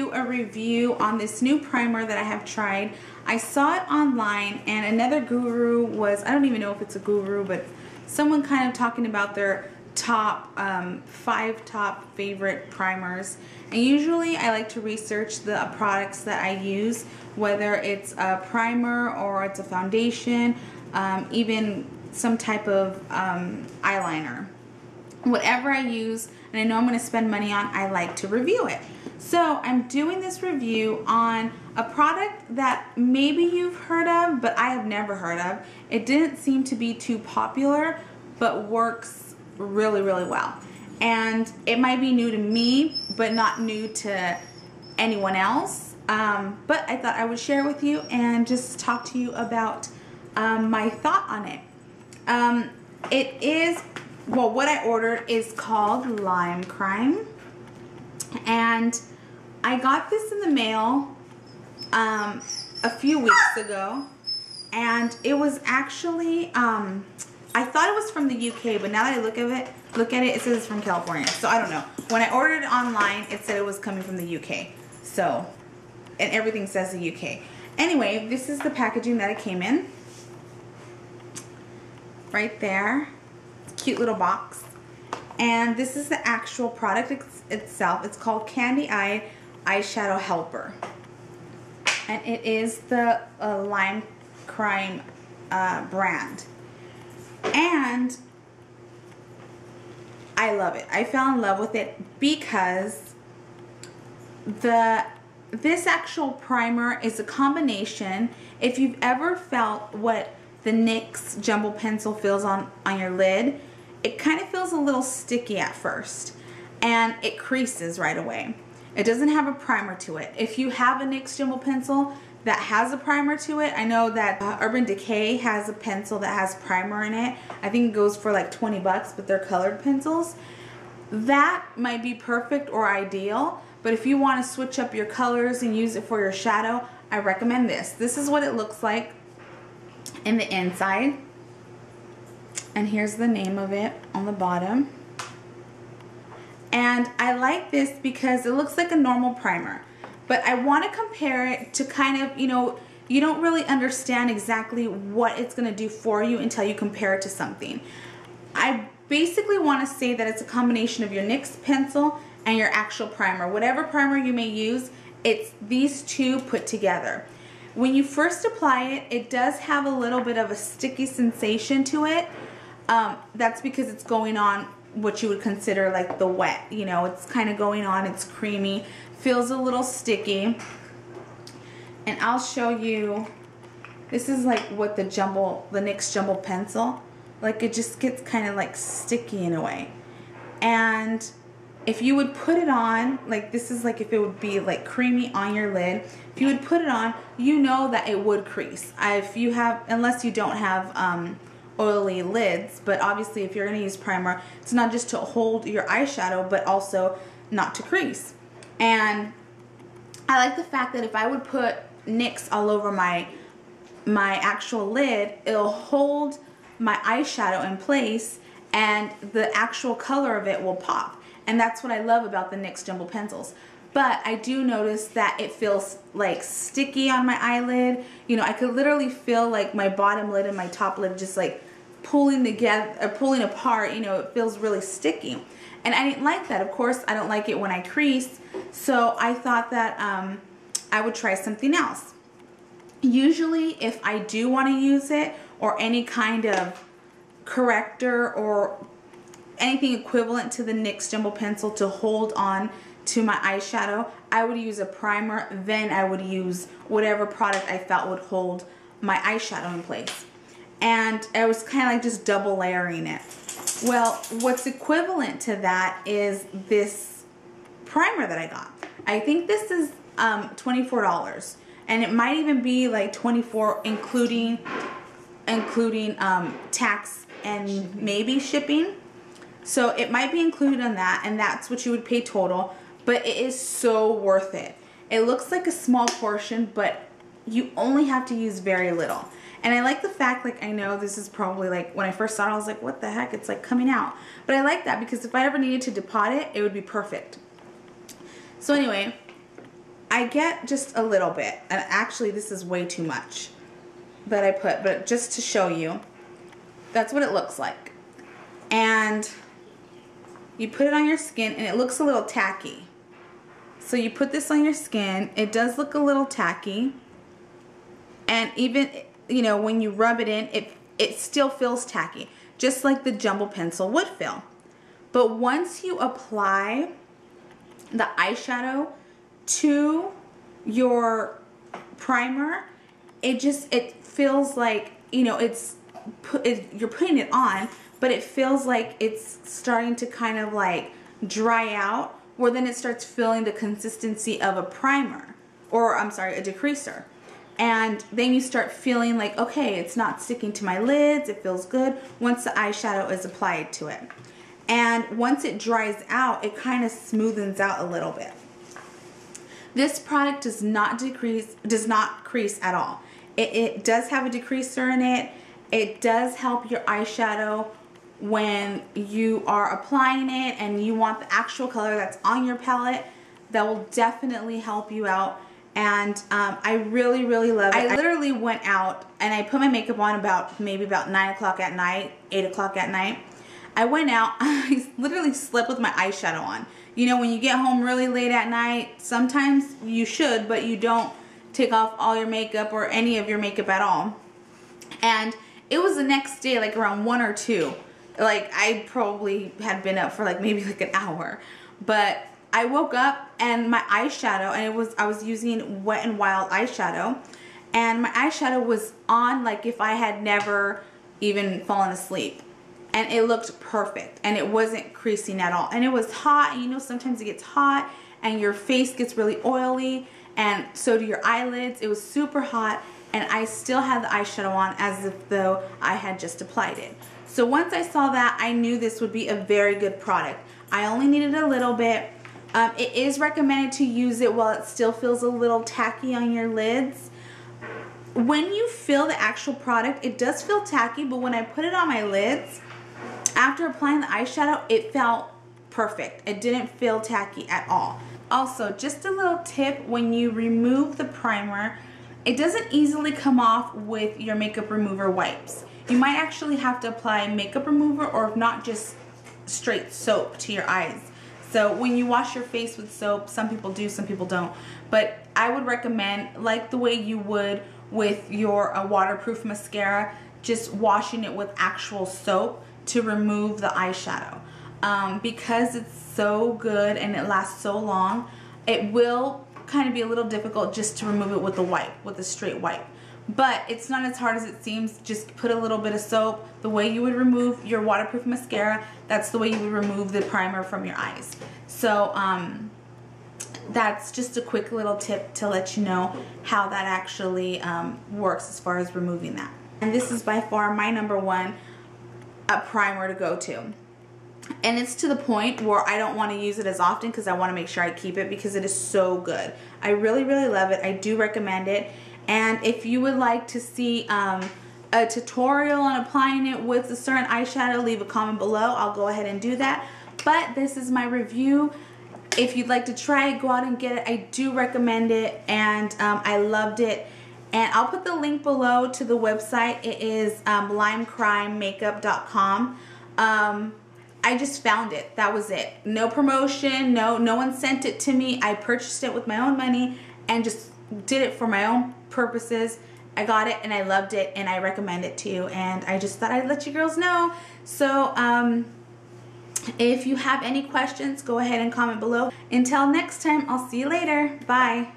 do a review on this new primer that I have tried. I saw it online, and another guru was, I don't even know if it's a guru, but someone kind of talking about their top 5 top favorite primers. And usually I like to research the products that I use, whether it's a primer or it's a foundation, even some type of eyeliner. Whatever I use and I know I'm going to spend money on, I like to review it. So I'm doing this review on a product that maybe you've heard of, but I have never heard of. It didn't seem to be too popular, but works really, really well. And it might be new to me, but not new to anyone else. But I thought I would share it with you and just talk to you about my thought on it. It is, well, what I ordered is called Lime Crime. And I got this in the mail a few weeks ago. And it was actually, I thought it was from the UK, but now that I look at it, it says it's from California. So I don't know. When I ordered it online, it said it was coming from the UK. So, and everything says the UK. Anyway, this is the packaging that it came in. Right there. Cute little box. And this is the actual product itself. It's called Candy Eye Eyeshadow Helper. And it is the Lime Crime brand. And I love it. I fell in love with it because this actual primer is a combination. If you've ever felt what the NYX Jumbo Pencil feels on your lid, it kind of feels a little sticky at first and it creases right away. It doesn't have a primer to it. If you have a NYX Jumbo Pencil that has a primer to it, I know that Urban Decay has a pencil that has primer in it. I think it goes for like 20 bucks, but they're colored pencils. That might be perfect or ideal, but if you want to switch up your colors and use it for your shadow, I recommend this. This is what it looks like in the inside. And here's the name of it on the bottom. And I like this because it looks like a normal primer. But I want to compare it to kind of, you know, you don't really understand exactly what it's going to do for you until you compare it to something. I basically want to say that it's a combination of your NYX pencil and your actual primer. Whatever primer you may use, it's these two put together. When you first apply it, it does have a little bit of a sticky sensation to it. That's because it's going on what you would consider like the wet. You know, it's kind of going on, it's creamy, feels a little sticky. And I'll show you, this is like what the NYX Jumbo Pencil, like it just gets kind of like sticky in a way. And if you would put it on, like this is like if it would be like creamy on your lid, if you would put it on, you know that it would crease. If you have, unless you don't have oily lids, but obviously if you're going to use primer, it's not just to hold your eyeshadow, but also not to crease. And I like the fact that if I would put NYX all over my actual lid, it'll hold my eyeshadow in place and the actual color of it will pop. And that's what I love about the NYX Jumbo Pencils. But I do notice that it feels like sticky on my eyelid. You know, I could literally feel like my bottom lid and my top lid just like pulling together, or pulling apart. You know, it feels really sticky. And I didn't like that. Of course, I don't like it when I crease. So I thought that I would try something else. Usually, if I do want to use it, or any kind of corrector or anything equivalent to the NYX Jumbo Pencil to hold on to my eyeshadow, I would use a primer, then I would use whatever product I felt would hold my eyeshadow in place. And I was kind of like just double layering it. Well, what's equivalent to that is this primer that I got. I think this is $24, and it might even be like $24 including tax and maybe shipping. So it might be included on that, and that's what you would pay total, but it is so worth it. It looks like a small portion, but you only have to use very little. And I like the fact, like, I know this is probably like, when I first saw it, I was like, what the heck? It's like coming out. But I like that because if I ever needed to depot it, it would be perfect. So anyway, I get just a little bit, and actually this is way too much that I put, but just to show you, that's what it looks like. And you put it on your skin and it looks a little tacky. So you put this on your skin, it does look a little tacky, and even, you know, when you rub it in, it still feels tacky, just like the Jumbo pencil would feel. But once you apply the eyeshadow to your primer, it feels like, you know, you're putting it on, but it feels like it's starting to kind of like dry out, where then it starts feeling the consistency of a primer, or I'm sorry, a degreaser. And then you start feeling like, okay, it's not sticking to my lids, it feels good once the eyeshadow is applied to it. And once it dries out, it kind of smoothens out a little bit. This product does not crease at all. It does have a degreaser in it. It does help your eyeshadow when you are applying it and you want the actual color that's on your palette. That will definitely help you out. And I really, really love it. I literally went out and I put my makeup on maybe about 9 o'clock at night, 8 o'clock at night. I went out, I literally slept with my eyeshadow on. You know, when you get home really late at night, sometimes you should, but you don't take off all your makeup or any of your makeup at all. And it was the next day, like around 1 or 2. Like, I probably had been up for like maybe like an hour. But I woke up and my eyeshadow, and I was using Wet n Wild eyeshadow, and my eyeshadow was on like if I had never even fallen asleep. And it looked perfect, and it wasn't creasing at all. And it was hot, and you know sometimes it gets hot and your face gets really oily, and so do your eyelids. It was super hot, and I still had the eyeshadow on as if though I had just applied it. So once I saw that, I knew this would be a very good product. I only needed a little bit. It is recommended to use it while it still feels a little tacky on your lids. When you feel the actual product, it does feel tacky, but when I put it on my lids, after applying the eyeshadow, it felt perfect. It didn't feel tacky at all. Also, just a little tip, when you remove the primer, it doesn't easily come off with your makeup remover wipes. You might actually have to apply makeup remover, or if not, just straight soap to your eyes. So when you wash your face with soap, some people do, some people don't. But I would recommend, like the way you would with your waterproof mascara, just washing it with actual soap to remove the eyeshadow. Because it's so good and it lasts so long, it will kind of be a little difficult just to remove it with a wipe, with a straight wipe. But it's not as hard as it seems. Just put a little bit of soap. The way you would remove your waterproof mascara, that's the way you would remove the primer from your eyes. So that's just a quick little tip to let you know how that actually works as far as removing that. And this is by far my #1 primer to go to. And it's to the point where I don't want to use it as often because I want to make sure I keep it because it is so good. I really, really love it. I do recommend it. And if you would like to see a tutorial on applying it with a certain eyeshadow, leave a comment below. I'll go ahead and do that. But this is my review. If you'd like to try it, go out and get it. I do recommend it, and I loved it. And I'll put the link below to the website. It is limecrimemakeup.com. I just found it. That was it. No promotion. No one sent it to me. I purchased it with my own money and just did it for my own purposes. I got it and I loved it, and I recommend it to you. And I just thought I'd let you girls know. So if you have any questions, go ahead and comment below. Until next time, I'll see you later. Bye.